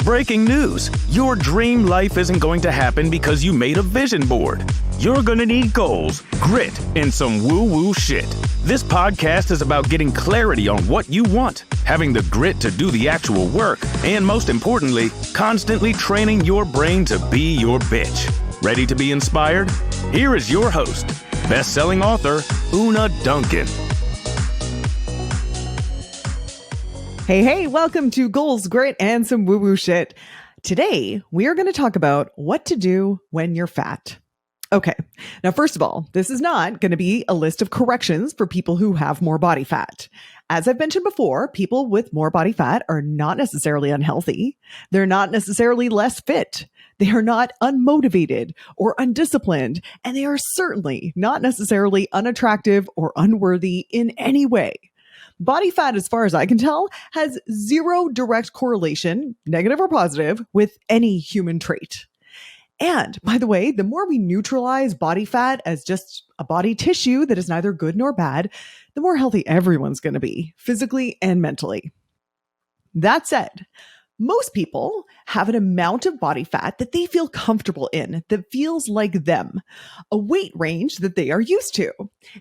Breaking news. Your dream life isn't going to happen because you made a vision board. You're going to need goals, grit, and some woo-woo shit. This podcast is about getting clarity on what you want, having the grit to do the actual work, and most importantly, constantly training your brain to be your bitch. Ready to be inspired? Here is your host, best-selling author, Una Duncan. Hey, welcome to Goals, Grit, and some woo-woo shit. Today, we are going to talk about what to do when you're fat. Okay, now first of all, this is not going to be a list of corrections for people who have more body fat. As I've mentioned before, people with more body fat are not necessarily unhealthy. They're not necessarily less fit. They are not unmotivated or undisciplined, and they are certainly not necessarily unattractive or unworthy in any way. Body fat, as far as I can tell, has zero direct correlation, negative or positive, with any human trait. And by the way, the more we neutralize body fat as just a body tissue that is neither good nor bad, the more healthy everyone's going to be, physically and mentally. That said, most people have an amount of body fat that they feel comfortable in, that feels like them, a weight range that they are used to.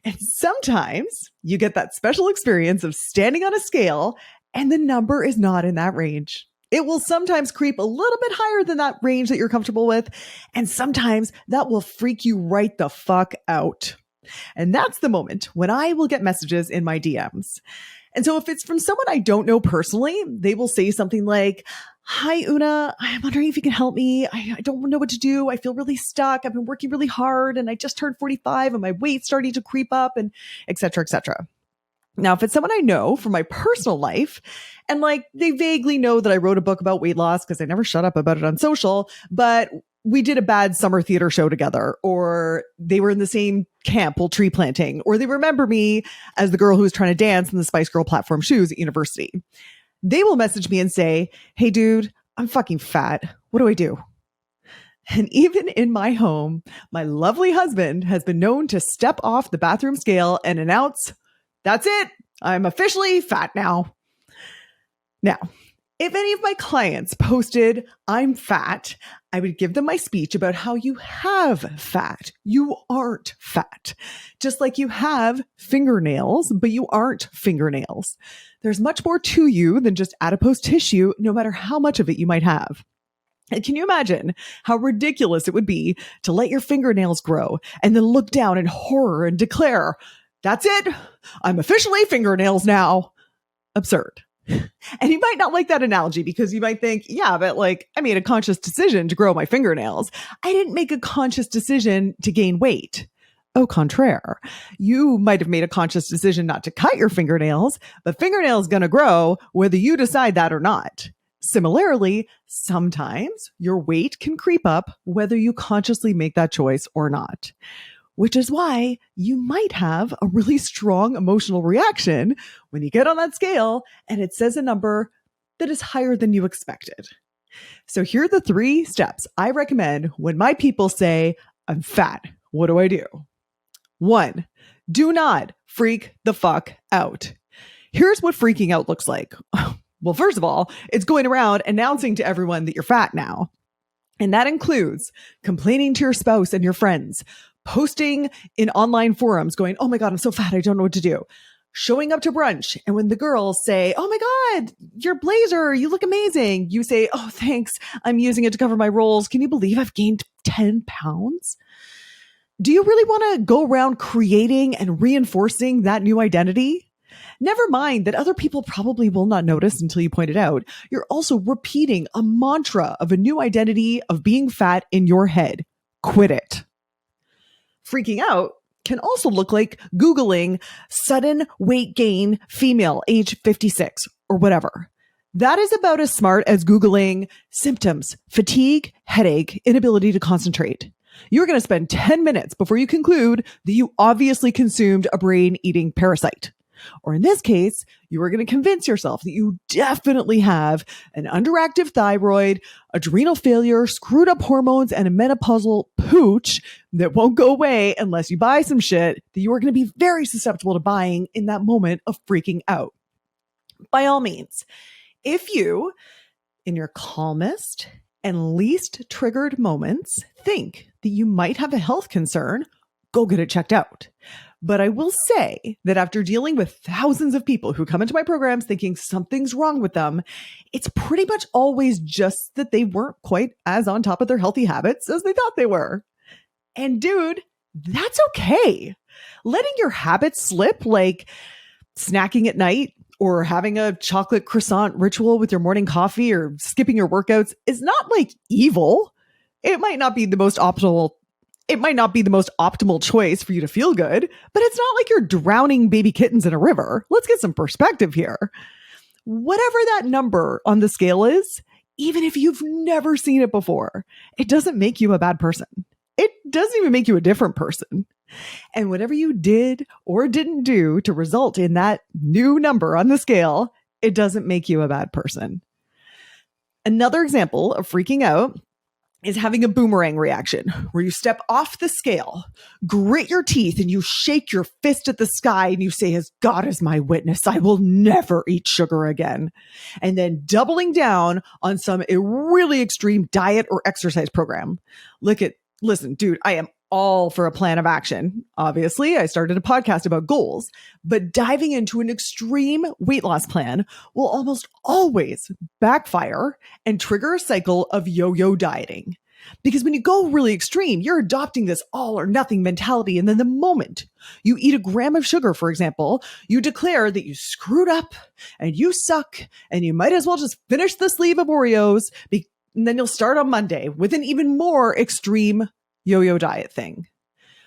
And sometimes you get that special experience of standing on a scale and the number is not in that range. It will sometimes creep a little bit higher than that range that you're comfortable with, and sometimes that will freak you right the fuck out. And that's the moment when I will get messages in my DMs. And so if it's from someone I don't know personally, they will say something like, "Hi, Una, I'm wondering if you can help me. I don't know what to do. I feel really stuck. I've been working really hard and I just turned 45 and my weight's starting to creep up," and et cetera, et cetera. Now, if it's someone I know from my personal life and like they vaguely know that I wrote a book about weight loss because I never shut up about it on social, but we did a bad summer theater show together, or they were in the same camp while tree planting, or they remember me as the girl who was trying to dance in the Spice Girl platform shoes at university. They will message me and say, "Hey dude, I'm fucking fat. What do I do?" And even in my home, my lovely husband has been known to step off the bathroom scale and announce, "That's it. I'm officially fat now." Now, if any of my clients posted, "I'm fat," I would give them my speech about how you have fat. You aren't fat. Just like you have fingernails, but you aren't fingernails. There's much more to you than just adipose tissue, no matter how much of it you might have. And can you imagine how ridiculous it would be to let your fingernails grow and then look down in horror and declare, "That's it. I'm officially fingernails now." Absurd. And you might not like that analogy because you might think, yeah, but like I made a conscious decision to grow my fingernails. I didn't make a conscious decision to gain weight. Au contraire, you might have made a conscious decision not to cut your fingernails, but fingernails going to grow whether you decide that or not. Similarly, sometimes your weight can creep up whether you consciously make that choice or not. Which is why you might have a really strong emotional reaction when you get on that scale and it says a number that is higher than you expected. So here are the 3 steps I recommend when my people say, "I'm fat. What do I do?" 1, do not freak the fuck out. Here's what freaking out looks like. Well, first of all, it's going around announcing to everyone that you're fat now. And that includes complaining to your spouse and your friends, posting in online forums going, "Oh my God, I'm so fat. I don't know what to do." Showing up to brunch. And when the girls say, "Oh my God, your blazer, you look amazing," you say, "Oh, thanks. I'm using it to cover my rolls. Can you believe I've gained 10 pounds? Do you really want to go around creating and reinforcing that new identity? Never mind that other people probably will not notice until you point it out. You're also repeating a mantra of a new identity of being fat in your head. Quit it." Freaking out can also look like Googling "sudden weight gain female age 56" or whatever. That is about as smart as Googling symptoms, fatigue, headache, inability to concentrate. You're going to spend 10 minutes before you conclude that you obviously consumed a brain-eating parasite. Or in this case, you are going to convince yourself that you definitely have an underactive thyroid, adrenal failure, screwed up hormones, and a menopausal pooch that won't go away unless you buy some shit that you are going to be very susceptible to buying in that moment of freaking out. By all means, if you in your calmest and least triggered moments, think that you might have a health concern, go get it checked out. But I will say that after dealing with thousands of people who come into my programs thinking something's wrong with them, it's pretty much always just that they weren't quite as on top of their healthy habits as they thought they were. And dude, that's okay. Letting your habits slip, like snacking at night or having a chocolate croissant ritual with your morning coffee or skipping your workouts, is not like evil. It might not be the most optimal choice for you to feel good, but it's not like you're drowning baby kittens in a river. Let's get some perspective here. Whatever that number on the scale is, even if you've never seen it before, it doesn't make you a bad person. It doesn't even make you a different person. And whatever you did or didn't do to result in that new number on the scale, it doesn't make you a bad person. Another example of freaking out is having a boomerang reaction where you step off the scale, grit your teeth, and you shake your fist at the sky and you say, as God is my witness, I will never eat sugar again. And then doubling down on some really extreme diet or exercise program. Listen, dude, I am all for a plan of action. Obviously, I started a podcast about goals, but diving into an extreme weight loss plan will almost always backfire and trigger a cycle of yo-yo dieting. Because when you go really extreme, you're adopting this all or nothing mentality. And then the moment you eat a gram of sugar, for example, you declare that you screwed up and you suck and you might as well just finish the sleeve of Oreos. And then you'll start on Monday with an even more extreme yo-yo diet thing.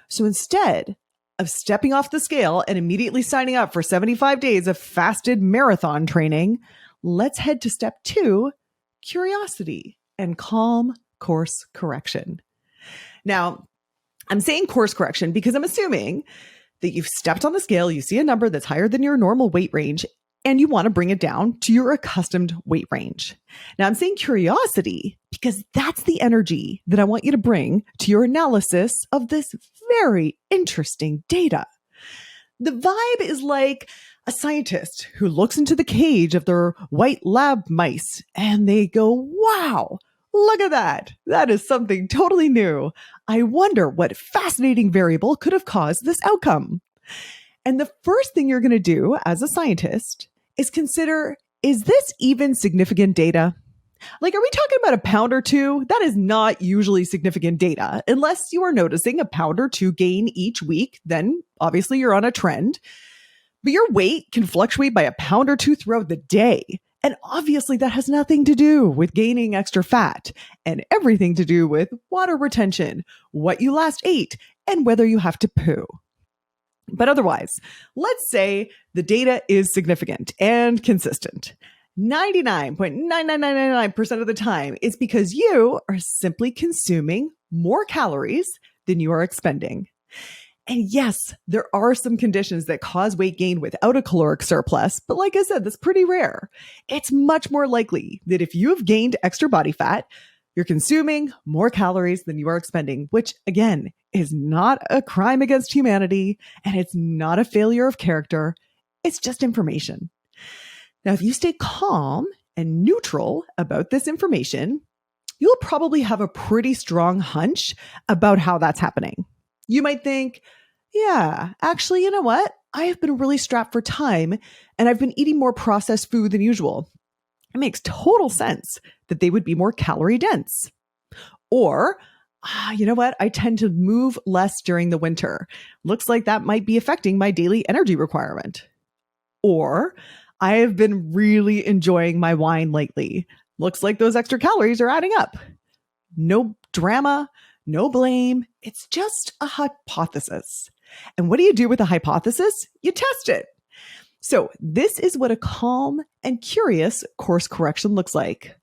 So instead of stepping off the scale and immediately signing up for 75 days of fasted marathon training, let's head to step 2, curiosity and calm course correction. Now, I'm saying course correction because I'm assuming that you've stepped on the scale, you see a number that's higher than your normal weight range, and you want to bring it down to your accustomed weight range. Now, I'm saying curiosity because that's the energy that I want you to bring to your analysis of this very interesting data. The vibe is like a scientist who looks into the cage of their white lab mice and they go, wow, look at that. That is something totally new. I wonder what fascinating variable could have caused this outcome. And the first thing you're going to do as a scientist is consider, is this even significant data? Like, are we talking about a pound or two? That is not usually significant data. Unless you are noticing a pound or two gain each week, then obviously you're on a trend. But your weight can fluctuate by a pound or two throughout the day. And obviously that has nothing to do with gaining extra fat and everything to do with water retention, what you last ate, and whether you have to poo. But otherwise, let's say the data is significant and consistent. 99.99999% of the time, it's because you are simply consuming more calories than you are expending. And yes, there are some conditions that cause weight gain without a caloric surplus, but like I said, that's pretty rare. It's much more likely that if you have gained extra body fat, you're consuming more calories than you are expending, which again is not a crime against humanity and it's not a failure of character. It's just information. Now, if you stay calm and neutral about this information, you'll probably have a pretty strong hunch about how that's happening. You might think, yeah, actually, you know what? I have been really strapped for time and I've been eating more processed food than usual. It makes total sense that they would be more calorie dense. Or, you know what? I tend to move less during the winter. Looks like that might be affecting my daily energy requirement. Or, I have been really enjoying my wine lately. Looks like those extra calories are adding up. No drama, no blame. It's just a hypothesis. And what do you do with a hypothesis? You test it. So this is what a calm and curious course correction looks like.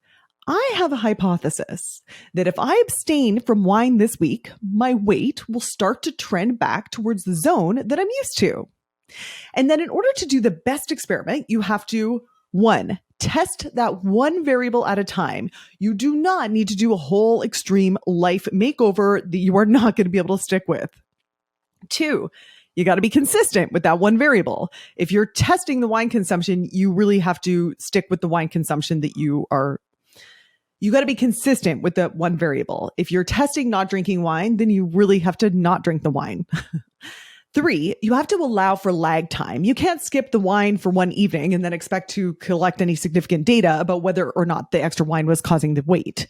I have a hypothesis that if I abstain from wine this week, my weight will start to trend back towards the zone that I'm used to. And then in order to do the best experiment, you have to, 1, test that one variable at a time. You do not need to do a whole extreme life makeover that you are not going to be able to stick with. 2, you got to be consistent with that one variable. If you're testing the wine consumption, you really have to stick with the wine consumption that you are You got to be consistent with the one variable. If you're testing not drinking wine, then you really have to not drink the wine. 3, you have to allow for lag time. You can't skip the wine for one evening and then expect to collect any significant data about whether or not the extra wine was causing the weight.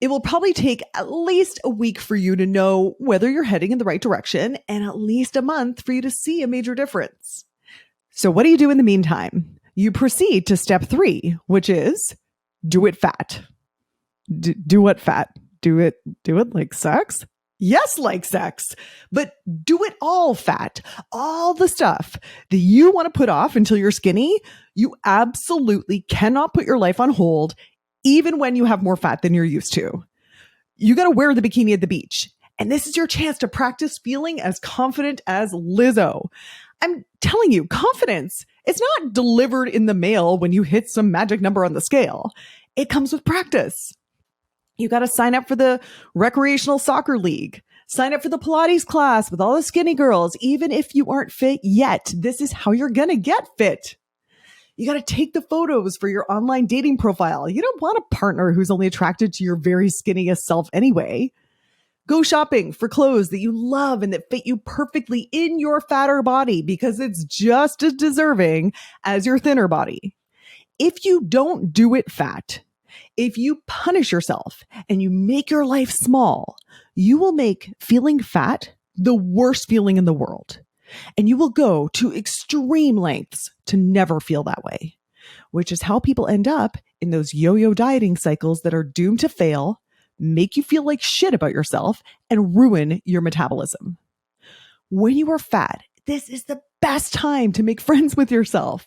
It will probably take at least a week for you to know whether you're heading in the right direction and at least a month for you to see a major difference. So what do you do in the meantime? You proceed to step 3, which is do it fat. Do what fat? Do it like sex? Yes, like sex, but do it all fat. All the stuff that you want to put off until you're skinny, you absolutely cannot put your life on hold, even when you have more fat than you're used to. You got to wear the bikini at the beach. And this is your chance to practice feeling as confident as Lizzo. I'm telling you, confidence, it's not delivered in the mail when you hit some magic number on the scale. It comes with practice. You got to sign up for the recreational soccer league. Sign up for the Pilates class with all the skinny girls. Even if you aren't fit yet, this is how you're going to get fit. You got to take the photos for your online dating profile. You don't want a partner who's only attracted to your very skinniest self anyway. Go shopping for clothes that you love and that fit you perfectly in your fatter body because it's just as deserving as your thinner body. If you don't do it fat, if you punish yourself and you make your life small, you will make feeling fat the worst feeling in the world. And you will go to extreme lengths to never feel that way, which is how people end up in those yo-yo dieting cycles that are doomed to fail, make you feel like shit about yourself, and ruin your metabolism. When you are fat, this is the best time to make friends with yourself.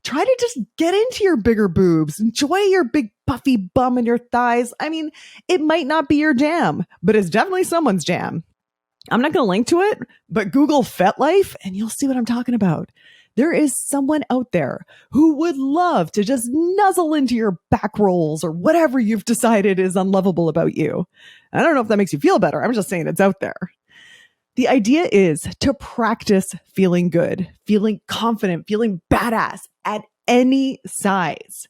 Try to just get into your bigger boobs. Enjoy your big puffy bum and your thighs. I mean, it might not be your jam, but it's definitely someone's jam. I'm not going to link to it, but Google FetLife and you'll see what I'm talking about. There is someone out there who would love to just nuzzle into your back rolls or whatever you've decided is unlovable about you. I don't know if that makes you feel better. I'm just saying it's out there. The idea is to practice feeling good, feeling confident, feeling badass at any size.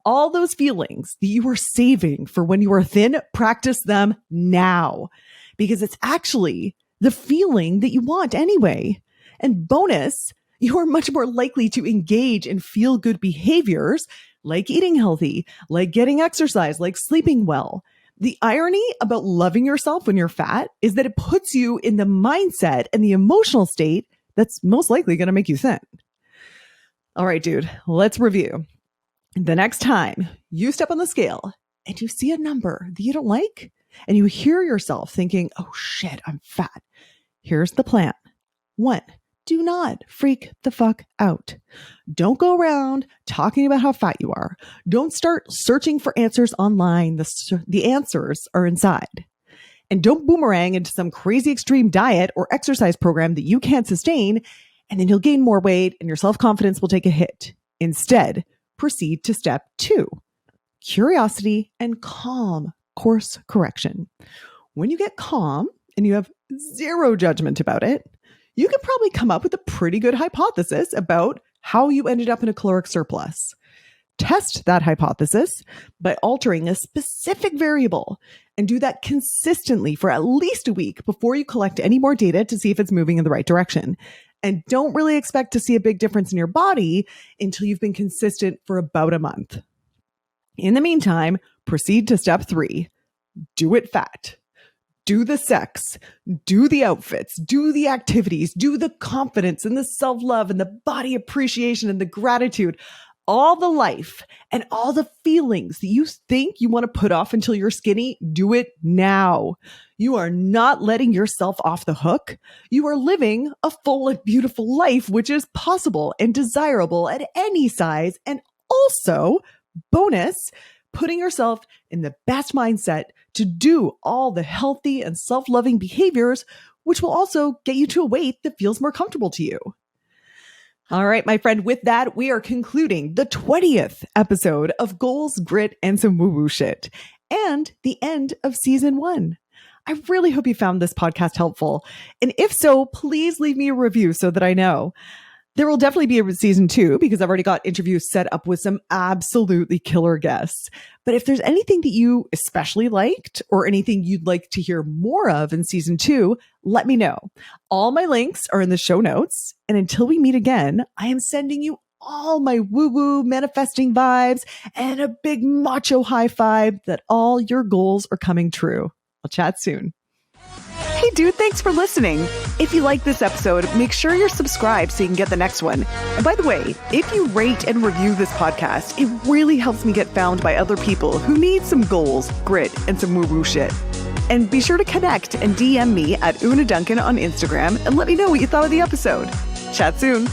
All those feelings that you are saving for when you are thin, practice them now because it's actually the feeling that you want anyway. And bonus, you are much more likely to engage in feel-good behaviors like eating healthy, like getting exercise, like sleeping well. The irony about loving yourself when you're fat is that it puts you in the mindset and the emotional state that's most likely going to make you thin. All right, dude, let's review. The next time you step on the scale and you see a number that you don't like and you hear yourself thinking, oh shit, I'm fat. Here's the plan. 1, do not freak the fuck out. Don't go around talking about how fat you are. Don't start searching for answers online. The answers are inside. And don't boomerang into some crazy extreme diet or exercise program that you can't sustain, and then you'll gain more weight and your self-confidence will take a hit. Instead, proceed to step 2, curiosity and calm course correction. When you get calm and you have zero judgment about it, you can probably come up with a pretty good hypothesis about how you ended up in a caloric surplus. Test that hypothesis by altering a specific variable and do that consistently for at least a week before you collect any more data to see if it's moving in the right direction. And don't really expect to see a big difference in your body until you've been consistent for about a month. In the meantime, proceed to step 3. Do it fat. Do the sex, do the outfits, do the activities, do the confidence and the self-love and the body appreciation and the gratitude, all the life and all the feelings that you think you want to put off until you're skinny. Do it now. You are not letting yourself off the hook. You are living a full and beautiful life, which is possible and desirable at any size. And also, bonus, putting yourself in the best mindset to do all the healthy and self-loving behaviors, which will also get you to a weight that feels more comfortable to you. All right, my friend, with that, we are concluding the 20th episode of Goals, Grit, and Some Woo-Woo Shit, and the end of season 1. I really hope you found this podcast helpful. And if so, please leave me a review so that I know. There will definitely be a season 2 because I've already got interviews set up with some absolutely killer guests. But if there's anything that you especially liked or anything you'd like to hear more of in season 2, let me know. All my links are in the show notes. And until we meet again, I am sending you all my woo-woo manifesting vibes and a big macho high five that all your goals are coming true. I'll chat soon. Hey dude, thanks for listening. If you like this episode, make sure you're subscribed so you can get the next one. And by the way, if you rate and review this podcast, it really helps me get found by other people who need some goals, grit, and some woo-woo shit. And be sure to connect and DM me at Una Duncan on Instagram and let me know what you thought of the episode. Chat soon.